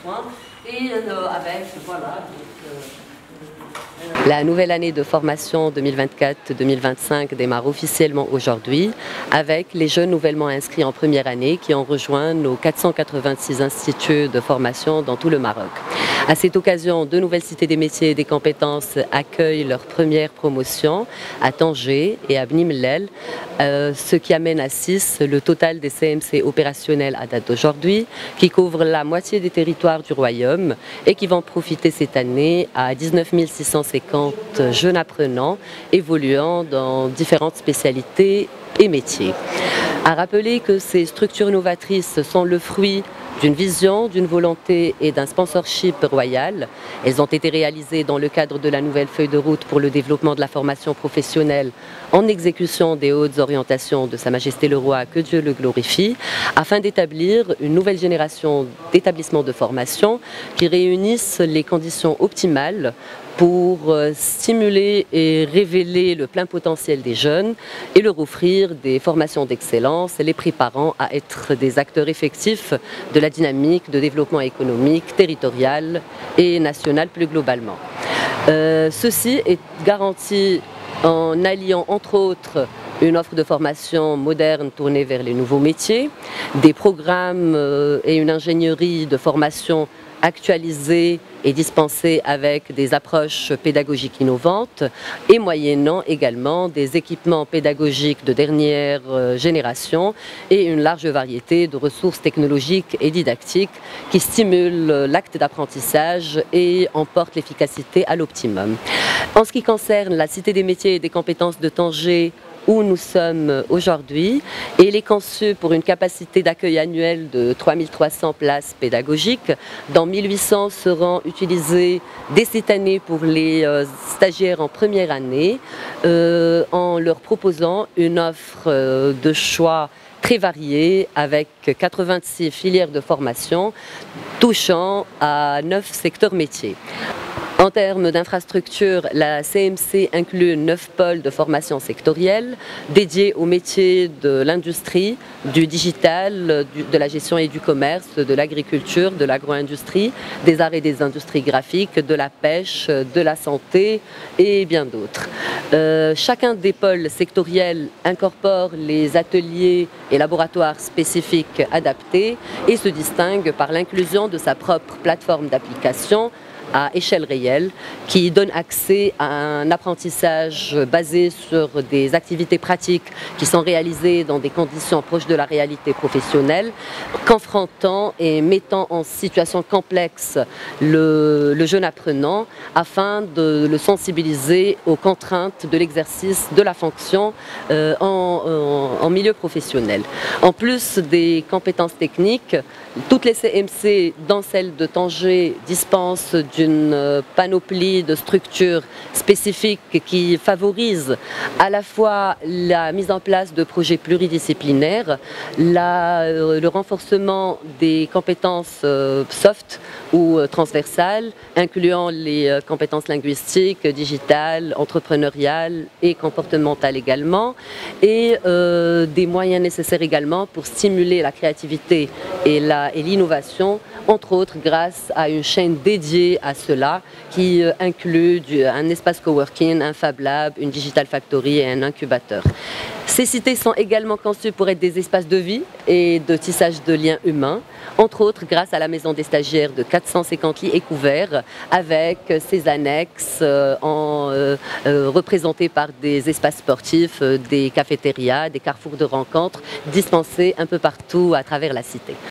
soins et avec, voilà. La nouvelle année de formation 2024-2025 démarre officiellement aujourd'hui avec les jeunes nouvellement inscrits en première année qui ont rejoint nos 486 instituts de formation dans tout le Maroc. À cette occasion, deux nouvelles cités des métiers et des compétences accueillent leur première promotion à Tanger et à Bni Mellel, ce qui amène à 6 le total des CMC opérationnels à date d'aujourd'hui, qui couvrent la moitié des territoires du Royaume et qui vont profiter cette année à 19 650 jeunes apprenants évoluant dans différentes spécialités et métiers. À rappeler que ces structures novatrices sont le fruit d'une vision, d'une volonté et d'un sponsorship royal. Elles ont été réalisées dans le cadre de la nouvelle feuille de route pour le développement de la formation professionnelle en exécution des hautes orientations de Sa Majesté le Roi, que Dieu le glorifie, afin d'établir une nouvelle génération d'établissements de formation qui réunissent les conditions optimales pour stimuler et révéler le plein potentiel des jeunes et leur offrir des formations d'excellence, les préparant à être des acteurs effectifs de la dynamique de développement économique, territorial et national plus globalement. Ceci est garanti en alliant entre autres une offre de formation moderne tournée vers les nouveaux métiers, des programmes et une ingénierie de formation actualisée et dispensée avec des approches pédagogiques innovantes et moyennant également des équipements pédagogiques de dernière génération et une large variété de ressources technologiques et didactiques qui stimulent l'acte d'apprentissage et emportent l'efficacité à l'optimum. En ce qui concerne la Cité des métiers et des compétences de Tanger, où nous sommes aujourd'hui, et il est conçu pour une capacité d'accueil annuelle de 3300 places pédagogiques, dont 1800 seront utilisées dès cette année pour les stagiaires en première année, en leur proposant une offre de choix très variée avec 86 filières de formation touchant à 9 secteurs métiers. En termes d'infrastructures, la CMC inclut 9 pôles de formation sectorielle dédiés aux métiers de l'industrie, du digital, de la gestion et du commerce, de l'agriculture, de l'agro-industrie, des arts et des industries graphiques, de la pêche, de la santé et bien d'autres. Chacun des pôles sectoriels incorpore les ateliers et laboratoires spécifiques adaptés et se distingue par l'inclusion de sa propre plateforme d'application à échelle réelle, qui donne accès à un apprentissage basé sur des activités pratiques qui sont réalisées dans des conditions proches de la réalité professionnelle, confrontant et mettant en situation complexe le jeune apprenant afin de le sensibiliser aux contraintes de l'exercice de la fonction en milieu professionnel. En plus des compétences techniques, toutes les CMC, dont celle de Tanger, dispensent d'une panoplie de structures spécifiques qui favorisent à la fois la mise en place de projets pluridisciplinaires, le renforcement des compétences soft ou transversales, incluant les compétences linguistiques, digitales, entrepreneuriales et comportementales également, et des moyens nécessaires également pour stimuler la créativité et l'innovation, entre autres grâce à une chaîne dédiée à cela qui inclut un espace coworking, un Fab Lab, une Digital Factory et un incubateur. Ces cités sont également conçues pour être des espaces de vie et de tissage de liens humains, entre autres grâce à la maison des stagiaires de 450 lits et couverts, avec ses annexes représentées par des espaces sportifs, des cafétérias, des carrefours de rencontres dispensés un peu partout à travers la cité.